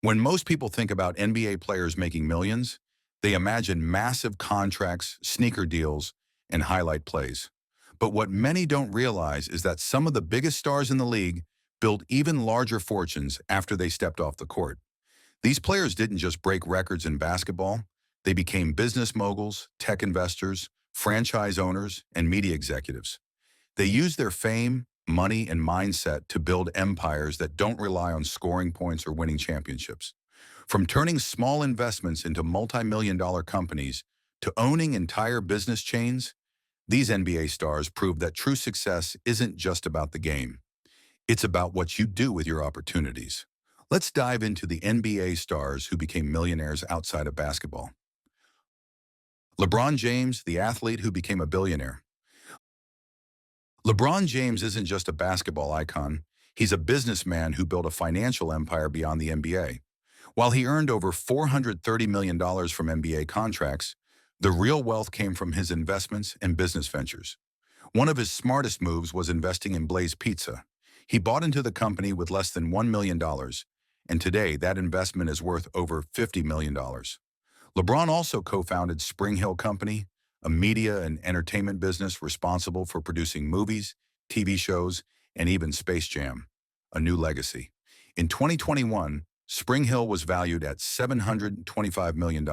When most people think about NBA players making millions, they imagine massive contracts, sneaker deals, and highlight plays. But what many don't realize is that some of the biggest stars in the league built even larger fortunes after they stepped off the court. These players didn't just break records in basketball, they became business moguls, tech investors, franchise owners, and media executives. They used their fame, money, and mindset to build empires that don't rely on scoring points or winning championships. From turning small investments into multi-million dollar companies to owning entire business chains, these NBA stars prove that true success isn't just about the game. It's about what you do with your opportunities. Let's dive into the NBA stars who became millionaires outside of basketball. LeBron James, the athlete who became a billionaire. LeBron James isn't just a basketball icon, he's a businessman who built a financial empire beyond the NBA. While he earned over $430 million from NBA contracts, the real wealth came from his investments and business ventures. One of his smartest moves was investing in Blaze Pizza. He bought into the company with less than $1 million, and today that investment is worth over $50 million. LeBron also co-founded Spring Hill Company, a media and entertainment business responsible for producing movies, TV shows, and even Space Jam, a new legacy. In 2021, Spring Hill was valued at $725 million.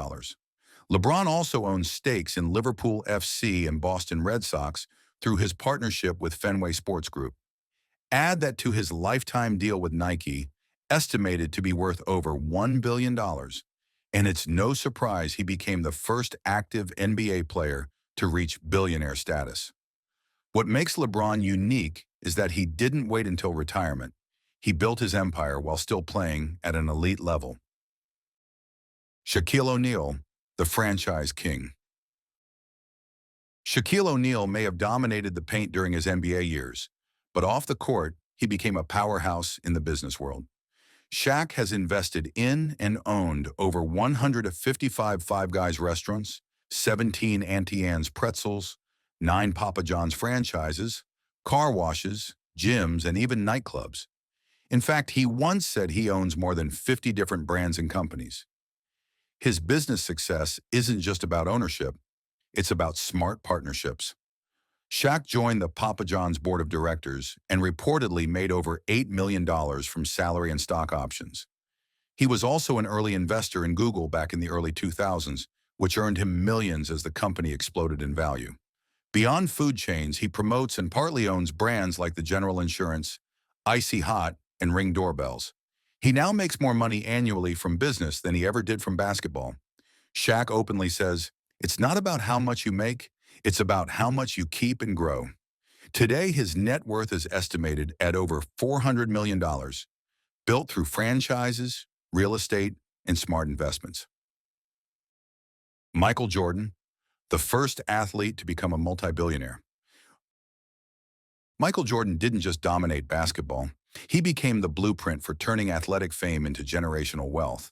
LeBron also owns stakes in Liverpool FC and Boston Red Sox through his partnership with Fenway Sports Group. Add that to his lifetime deal with Nike, estimated to be worth over $1 billion, and it's no surprise he became the first active NBA player to reach billionaire status. What makes LeBron unique is that he didn't wait until retirement. He built his empire while still playing at an elite level. Shaquille O'Neal, the franchise king. Shaquille O'Neal may have dominated the paint during his NBA years, but off the court, he became a powerhouse in the business world. Shaq has invested in and owned over 155 Five Guys restaurants, 17 Auntie Anne's pretzels, 9 Papa John's franchises, car washes, gyms, and even nightclubs. In fact, he once said he owns more than 50 different brands and companies. His business success isn't just about ownership, it's about smart partnerships. Shaq joined the Papa John's board of directors and reportedly made over $8 million from salary and stock options. He was also an early investor in Google back in the early 2000s, which earned him millions as the company exploded in value. Beyond food chains, he promotes and partly owns brands like the General Insurance, Icy Hot, and Ring doorbells. He now makes more money annually from business than he ever did from basketball. Shaq openly says, "It's not about how much you make, it's about how much you keep and grow." Today, his net worth is estimated at over $400 million, built through franchises, real estate, and smart investments. Michael Jordan, the first athlete to become a multi-billionaire. Michael Jordan didn't just dominate basketball, he became the blueprint for turning athletic fame into generational wealth.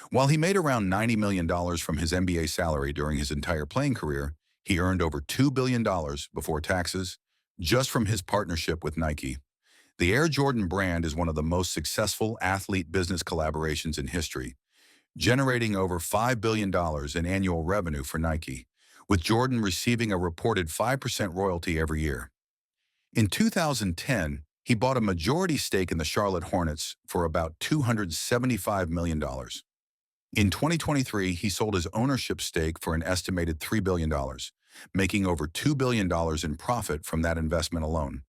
While he made around $90 million from his NBA salary during his entire playing career, he earned over $2 billion before taxes just from his partnership with Nike. The Air Jordan brand is one of the most successful athlete business collaborations in history, generating over $5 billion in annual revenue for Nike, with Jordan receiving a reported 5% royalty every year. In 2010, he bought a majority stake in the Charlotte Hornets for about $275 million. In 2023, he sold his ownership stake for an estimated $3 billion, making over $2 billion in profit from that investment alone.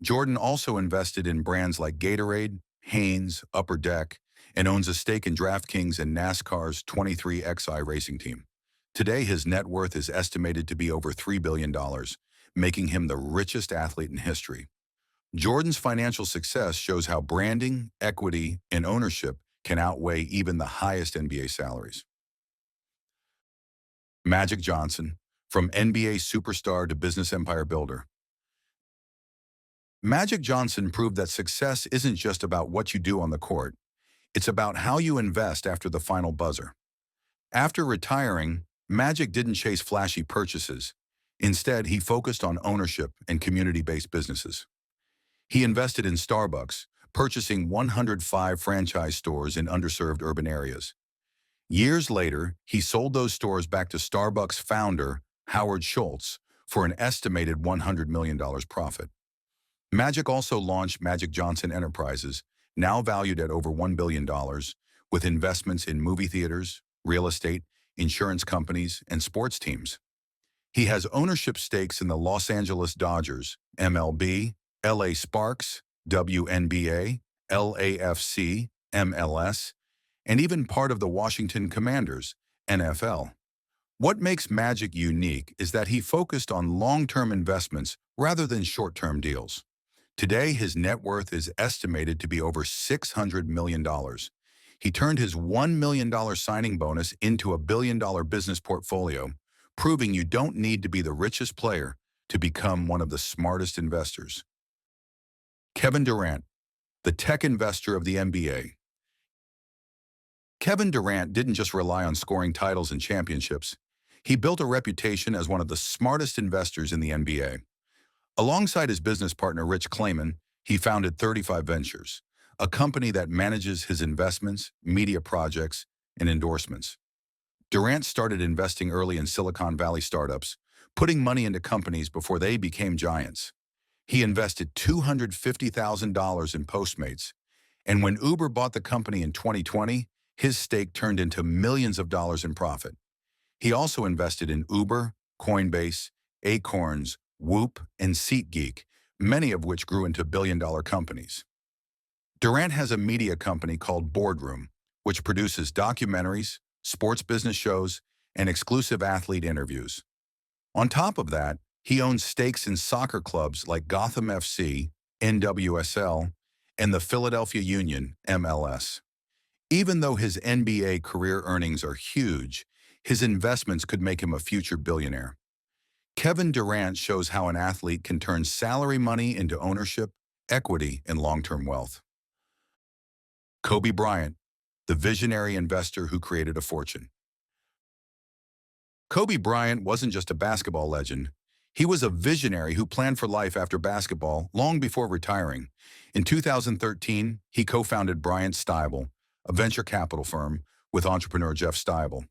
Jordan also invested in brands like Gatorade, Hanes, Upper Deck, and owns a stake in DraftKings and NASCAR's 23XI racing team. Today, his net worth is estimated to be over $3 billion, making him the richest athlete in history. Jordan's financial success shows how branding, equity, and ownership can outweigh even the highest NBA salaries. Magic Johnson, from NBA superstar to business empire builder. Magic Johnson proved that success isn't just about what you do on the court, it's about how you invest after the final buzzer. After retiring, Magic didn't chase flashy purchases. Instead, he focused on ownership and community-based businesses. He invested in Starbucks, purchasing 105 franchise stores in underserved urban areas. Years later, he sold those stores back to Starbucks founder Howard Schultz for an estimated $100 million profit. Magic also launched Magic Johnson Enterprises, now valued at over $1 billion, with investments in movie theaters, real estate, insurance companies, and sports teams. He has ownership stakes in the Los Angeles Dodgers, MLB, LA Sparks, WNBA, LAFC, MLS, and even part of the Washington Commanders, NFL. What makes Magic unique is that he focused on long-term investments rather than short-term deals. Today, his net worth is estimated to be over $600 million. He turned his $1 million signing bonus into a billion-dollar business portfolio, proving you don't need to be the richest player to become one of the smartest investors. Kevin Durant, the tech investor of the NBA. Kevin Durant didn't just rely on scoring titles and championships. He built a reputation as one of the smartest investors in the NBA. Alongside his business partner Rich Kleiman, he founded 35 Ventures, a company that manages his investments, media projects, and endorsements. Durant started investing early in Silicon Valley startups, putting money into companies before they became giants. He invested $250,000 in Postmates, and when Uber bought the company in 2020, his stake turned into millions of dollars in profit. He also invested in Uber, Coinbase, Acorns, Whoop, and SeatGeek, many of which grew into billion-dollar companies. Durant has a media company called Boardroom, which produces documentaries, sports business shows, and exclusive athlete interviews. On top of that, he owns stakes in soccer clubs like Gotham FC, NWSL, and the Philadelphia Union, MLS. Even though his NBA career earnings are huge, his investments could make him a future billionaire. Kevin Durant shows how an athlete can turn salary money into ownership, equity, and long-term wealth. Kobe Bryant, the visionary investor who created a fortune. Kobe Bryant wasn't just a basketball legend. He was a visionary who planned for life after basketball long before retiring. In 2013, he co-founded Bryant Stibel, a venture capital firm, with entrepreneur Jeff Stibel.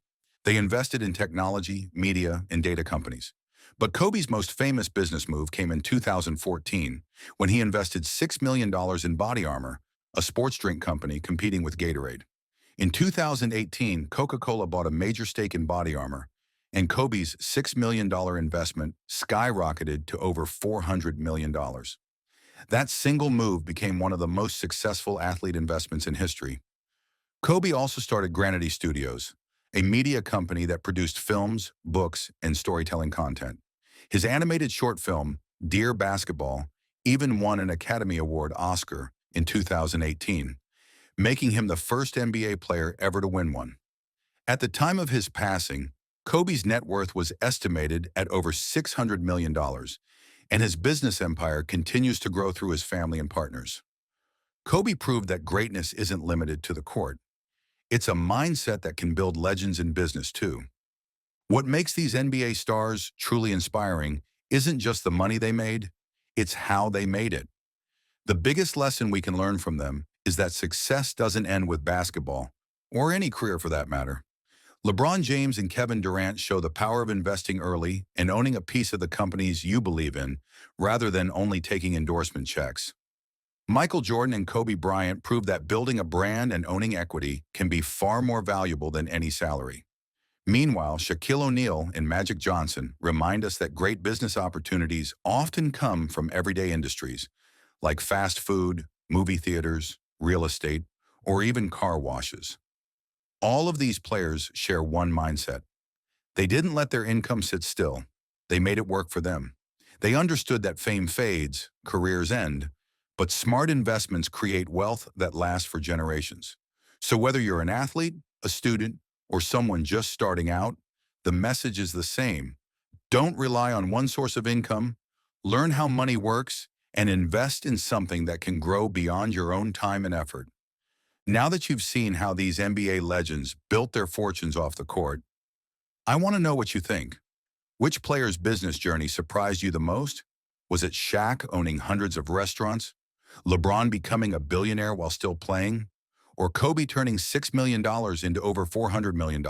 They invested in technology, media, and data companies. But Kobe's most famous business move came in 2014, when he invested $6 million in Body Armor, a sports drink company competing with Gatorade. In 2018, Coca-Cola bought a major stake in Body Armor, and Kobe's $6 million investment skyrocketed to over $400 million. That single move became one of the most successful athlete investments in history. Kobe also started Granity Studios, a media company that produced films, books, and storytelling content. His animated short film, Dear Basketball, even won an Academy Award Oscar in 2018, making him the first NBA player ever to win one. At the time of his passing, Kobe's net worth was estimated at over $600 million, and his business empire continues to grow through his family and partners. Kobe proved that greatness isn't limited to the court. It's a mindset that can build legends in business too. What makes these NBA stars truly inspiring isn't just the money they made, it's how they made it. The biggest lesson we can learn from them is that success doesn't end with basketball, or any career for that matter. LeBron James and Kevin Durant show the power of investing early and owning a piece of the companies you believe in, rather than only taking endorsement checks. Michael Jordan and Kobe Bryant prove that building a brand and owning equity can be far more valuable than any salary. Meanwhile, Shaquille O'Neal and Magic Johnson remind us that great business opportunities often come from everyday industries, like fast food, movie theaters, real estate, or even car washes. All of these players share one mindset. They didn't let their income sit still. They made it work for them. They understood that fame fades, careers end, but smart investments create wealth that lasts for generations. So whether you're an athlete, a student, or someone just starting out, the message is the same. Don't rely on one source of income. Learn how money works and invest in something that can grow beyond your own time and effort. Now that you've seen how these NBA legends built their fortunes off the court, I want to know what you think. Which player's business journey surprised you the most? Was it Shaq owning hundreds of restaurants? LeBron becoming a billionaire while still playing, or Kobe turning $6 million into over $400 million.